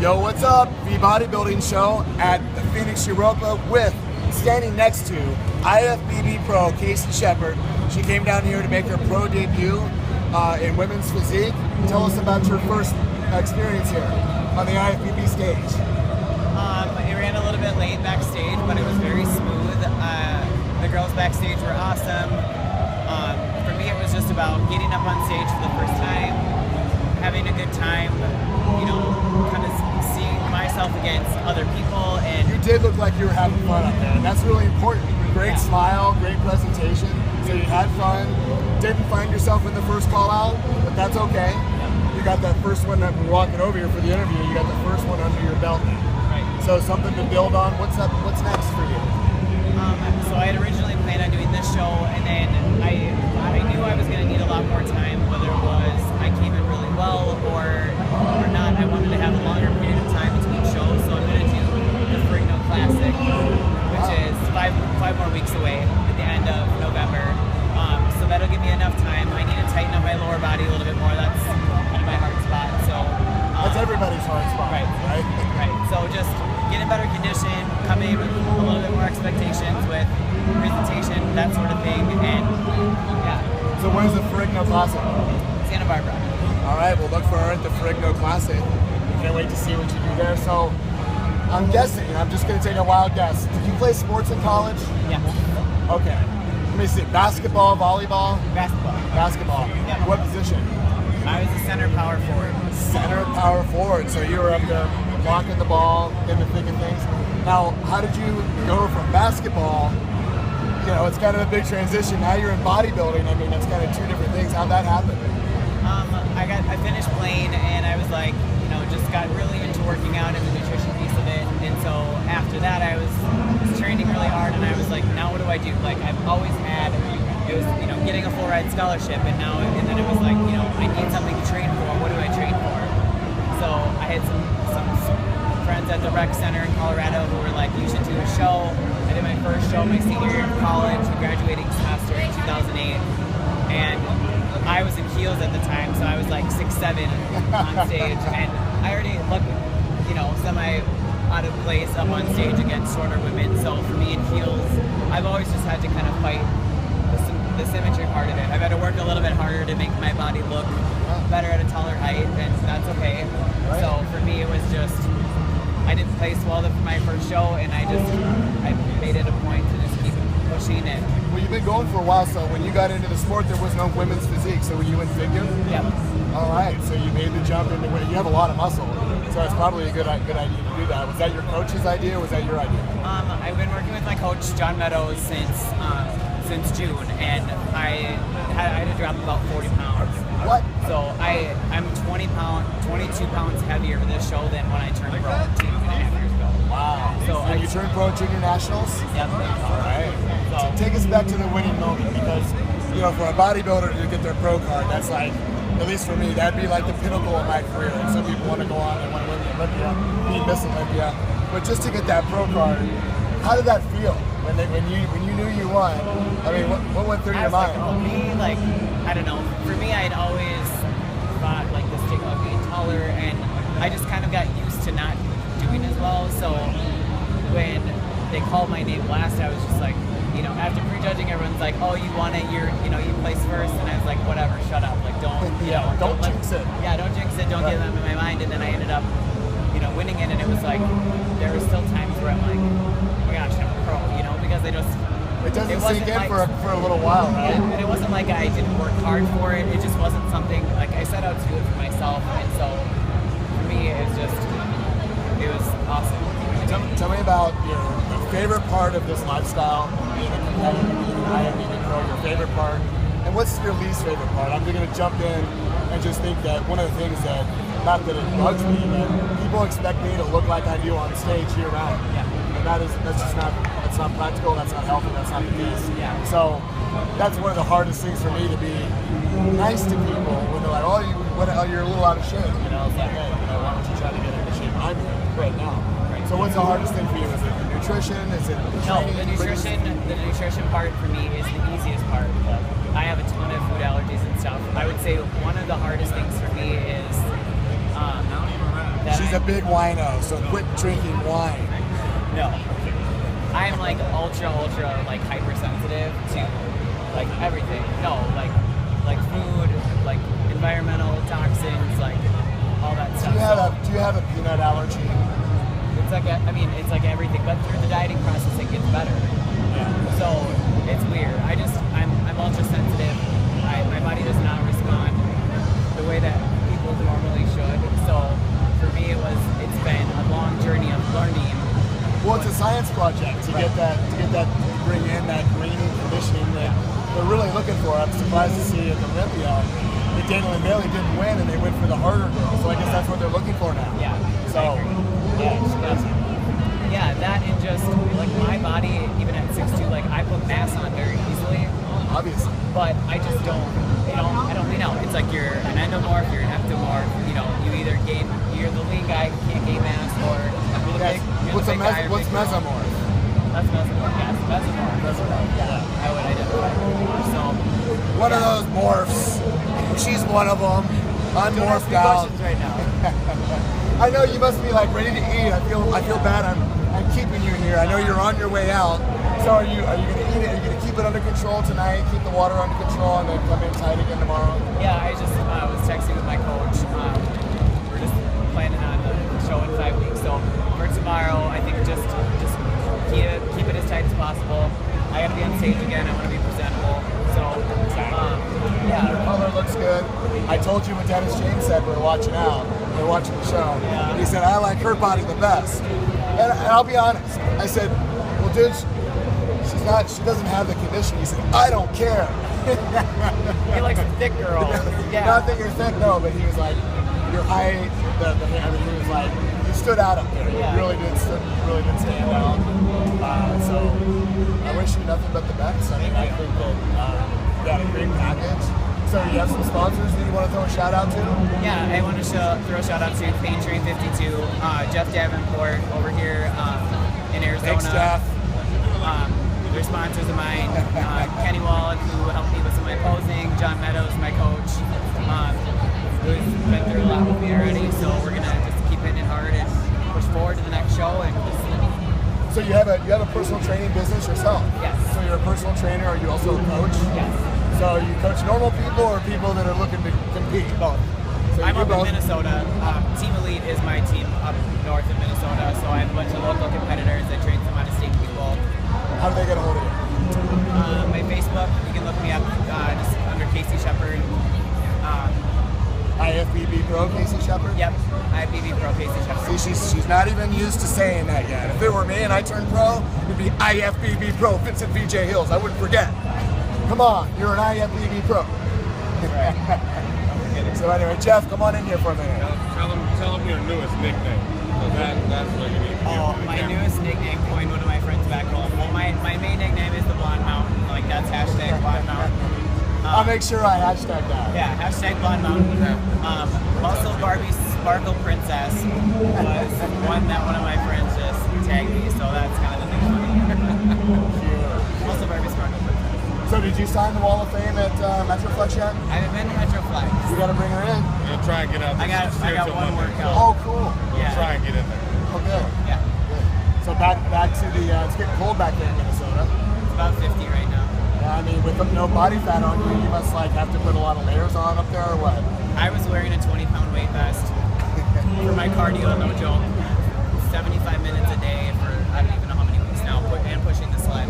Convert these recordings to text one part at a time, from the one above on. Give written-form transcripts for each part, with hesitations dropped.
Yo, what's up? The Bodybuilding Show at the Phoenix Europa with, standing next to, IFBB Pro Casie Shepard. She came down here to make her pro debut in women's physique. Tell us about your first experience here on the IFBB stage. It ran a little bit late backstage, but it was very smooth. The girls backstage were awesome. For me, it was just about getting up on stage for the first time, having a good time, you know, kind of seeing myself against other people. And you did look like you were having fun up there, and that's really important. Great smile, great presentation. So you had fun. Didn't find yourself in the first call out, but that's okay. You got that first one that we're walking over here for the interview. You got the first one under your belt now. Right. So something to build on. What's up? What's next for you? So I had originally planned on doing this show, and then I knew I was going to need a lot more time, whether it was I came in really well or not. I wanted to have a longer period of time between shows, so I'm going to do the Ferrigno Classic, which is five more weeks away at the end of November. So that'll give me enough time. I need to tighten up my lower body a little bit more. That's kind of my hard spot. So that's everybody's hard spot, right? Right. So just get in better condition, come in with a little bit more expectations with presentation, that sort of thing, and yeah. So where's the Ferrigno Classic? Santa Barbara. All right, we'll look for her at the Ferrigno Classic. Can't wait to see what you do there. So I'm guessing, I'm just going to take a wild guess. Did you play sports in college? Yeah. Okay. Let me see. Basketball, volleyball? Basketball. Basketball. Yeah. What position? I was a center power forward. Center power forward. So you were up there blocking the ball, in the thick of things. Now, how did you go from basketball? You know, it's kind of a big transition. Now you're in bodybuilding. I mean, that's kind of two different things. How'd that happen? I finished playing, and I was like, you know, just got really into working out and the nutrition piece of it. And so after that, I was training really hard, and I was like, now what do I do? Like, I've always had, it was, you know, getting a full ride scholarship, and then it was like, you know, I need something to train for. What do I train for? So I had some friends at the rec center in Colorado who were like, you should do a show. I did my first show my senior year of college, graduating semester in 2008, and I was in Hils at the time, so I was like 6'7" on stage, and I already looked, you know, semi out of place up on stage against shorter women. So for me in Hils, I've always just had to kind of fight the symmetry part of it. I've had to work a little bit harder to make my body look better at a taller height, and that's okay. So for me, it was just, I didn't place well for my first show, and I made it a point to just keep pushing it. Well, you've been going for a while, so when you got into the sport, there was no women's physique, so were you in figure? Yep. All right, so you made the jump into it. You have a lot of muscle, so it's probably a good idea to do that. Was that your coach's idea, or was that your idea? I've been working with my coach, John Meadows, since June, and I had to drop about 40 pounds. What? So I'm 22 pounds heavier for this show than when I turned pro 2.5 years ago. Wow. So you turned pro at Junior Nationals? Yep. All right. So take us back to the winning moment, because, you know, for a bodybuilder to get their pro card, that's like, at least for me, that'd be like the pinnacle of my career. And some people want to go on and want to win the Olympia, be Miss Olympia. But just to get that pro card, how did that feel when you knew you won? I mean, what went through your mind? Like, me, like, I don't know. For me, I'd always thought like the stigma of being taller, and I just kind of got used to not doing as well. So when they called my name last, I was just like, you know, after prejudging, everyone's like, oh, you won it, you placed first, and I was like, whatever, shut up, like, don't jinx it. Yeah, don't jinx it, don't get them in my mind. And then I ended up, you know, winning it, and it was like, there were still times where I'm like, oh my gosh, I'm a pro, you know, because they just, it doesn't sink in for a little while, right? And it wasn't like I didn't work hard for it. It just wasn't something, like, I set out to do it for myself, and so for me, it was awesome. Tell me about your favorite part of this lifestyle, being a competitor, being an IFBB pro, your favorite part, and what's your least favorite part? I'm going to jump in and just think that one of the things that, not that it bugs me, but people expect me to look like I do on stage year round. Yeah. And that's not practical, that's not healthy, that's not the case. Yeah. So that's one of the hardest things for me, to be nice to people when they're like, oh, you're a little out of shape. You know, it's like, hey, you know, why don't you try to get into shape? I'm right now. So what's the hardest thing for you? Is it the nutrition? Is it training? The nutrition part for me is the easiest part. I have a ton of food allergies and stuff. I would say one of the hardest things for me is She's a big wino, so quit drinking wine. No. I'm like ultra like hypersensitive to like everything. No, like food, like environmental toxins, like all that stuff. Do you have a peanut allergy? It's like it's like everything, but through the dieting process it gets better. Yeah. So it's weird. I'm ultra sensitive. My body does not respond the way that people normally should. So for me it's been a long journey of learning. Well, it's a science project to get that bring in that green conditioning that they're really looking for. I'm surprised to see at Olympia that Daniel and Bailey didn't win and they went for the harder girl. So I guess that's what they're looking for now. Yeah. So yeah, that and just like my body, even at 6'2", like I put mass on very easily. Obviously. But I just don't. It's like you're an endomorph, you're an ectomorph. You either you're the lean guy who can't gain mass, or you're the big. What's mesomorph? That's mesomorph. Yes, mesomorph. Yeah, I would identify. So. One of those morphs. She's one of them. I'm morphed out. Questions right now. I know you must be like ready to eat. I feel bad. I'm keeping you here. I know you're on your way out. So are you going to eat it? Are you going to keep it under control tonight? Keep the water under control, and then come in tight again tomorrow? Yeah, I just was texting with my coach. We're just planning on the show in 5 weeks. So for tomorrow, I think just keep it as tight as possible. I got to be on stage again. I want to be presentable. So yeah, your color looks good. I told you what Dennis James said. We were watching out. We were watching the show. Yeah. He said, "I like her body the best." And I'll be honest. I said, "Well, dude, she doesn't have the condition." He said, "I don't care." He likes a thick girl. Yeah. Not that you're thick, no, but he was like, your height, he was like, you stood out up there. Yeah. You really did stand out. So I wish you nothing but the best. I mean, I think that you got a great package. So you have some sponsors that you want to throw a shout out to? Yeah, I want to throw a shout out to Pain Train 52, Jeff Davenport over here in Arizona. Thanks, Jeff. They're sponsors of mine. Kenny Wallach, who helped me with some of my posing. John Meadows, my coach, who's been through a lot with me already. So we're gonna just keep hitting it hard and push forward to the next show. And so you have a personal training business yourself? Yes. So you're a personal trainer. Are you also a coach? Yes. So you coach normal people or people that are looking to compete? Both. So I'm up in Minnesota. Team Elite is my team up north in Minnesota. So I have a bunch of local competitors that train some out-of-state people. How do they get a hold of you? My Facebook, you can look me up just under Casie Shepard. IFBB Pro Casie Shepard? Yep, IFBB Pro Casie Shepard. See, she's not even used to saying that yet. If it were me and I turned pro, it'd be IFBB Pro Vincent VJ Hils. I wouldn't forget. Come on, you're an IFBB Pro. So anyway, Jeff, come on in here for a minute. Tell them your newest nickname. So that's what you need to give My newest nickname coined one of my friends back home. Well, my main nickname is the Blonde Mountain. Like that's hashtag Blonde Mountain. I'll make sure I hashtag that. Yeah, hashtag Blonde Mountain. Muscle Barbie Sparkle Princess was one that one of my friends just tagged me, so that's kind of the nickname. Muscle Barbie Sparkle Princess. So did you sign the Wall of Fame at Metroflex yet? I haven't been to Metroflex. You got to bring her in. We'll try and get out. I got one workout. Oh, cool. We'll try and get in there. Oh, good. Yeah. Good. So back to the, it's getting cold back there in Minnesota. It's about 50 right now. Yeah, I mean, with no body fat on you, you must like have to put a lot of layers on up there or what? I was wearing a 20-pound weight vest for my cardio, no joke. 75 minutes a day for I don't even know how many weeks now, and pushing the sled.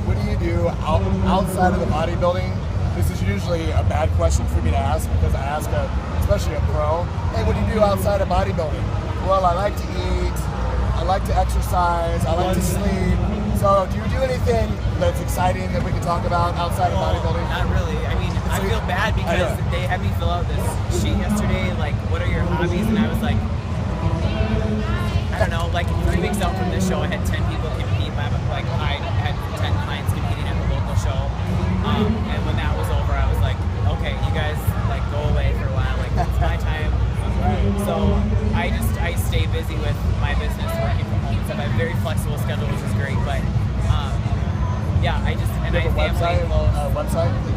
What do you do outside of the bodybuilding? This is usually a bad question for me to ask because I ask especially a pro, hey, what do you do outside of bodybuilding? Well, I like to eat, I like to exercise, I like to sleep. So do you do anything that's exciting that we can talk about outside of bodybuilding? Not really. I mean, I feel bad because they had me fill out this sheet yesterday, like, what are your hobbies? And I was like, I don't know, like 3 weeks out from this show, I had 10 people compete. I had 10 clients competing at the local show. And when that was over, I was like, okay, you guys, like, go away for a while. Like, it's my time. So I stay busy with my business, working from home and stuff. I have a very flexible schedule, which is great. But yeah, I just and I have website.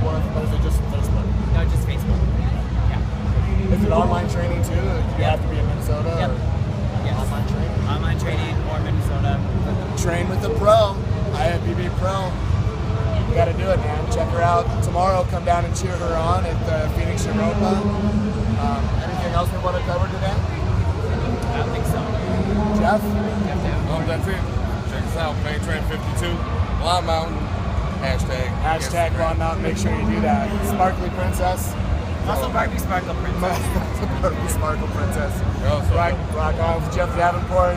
Or is it just Facebook? No, just Facebook. Yeah. Is it online training too? Do you have to be in Minnesota? Yep. Or? train with the pro, IFBB pro. You gotta do it, man. Check her out tomorrow. Come down and cheer her on at the Phoenix Europa. Anything else we want to cover today? I don't think so. Jeff? That's it. Check us out, Pain Train 52, Blonde Mountain, hashtag. Hashtag Blonde Mountain, make sure you do that. Sparkly Princess. Also Barbie Sparkle Princess. Barbie Sparkle Princess. Also, Rock on with Jeff Davenport,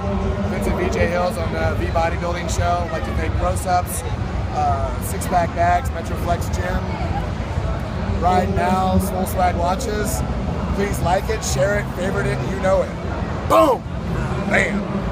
Vincent VJ Hils on the V Bodybuilding Show. I'd like to thank ProSups, Six Pack Bags, Metroflex Gym, Ride Now, Swole Swag Watches. Please like it, share it, favorite it, you know it. Boom! Bam!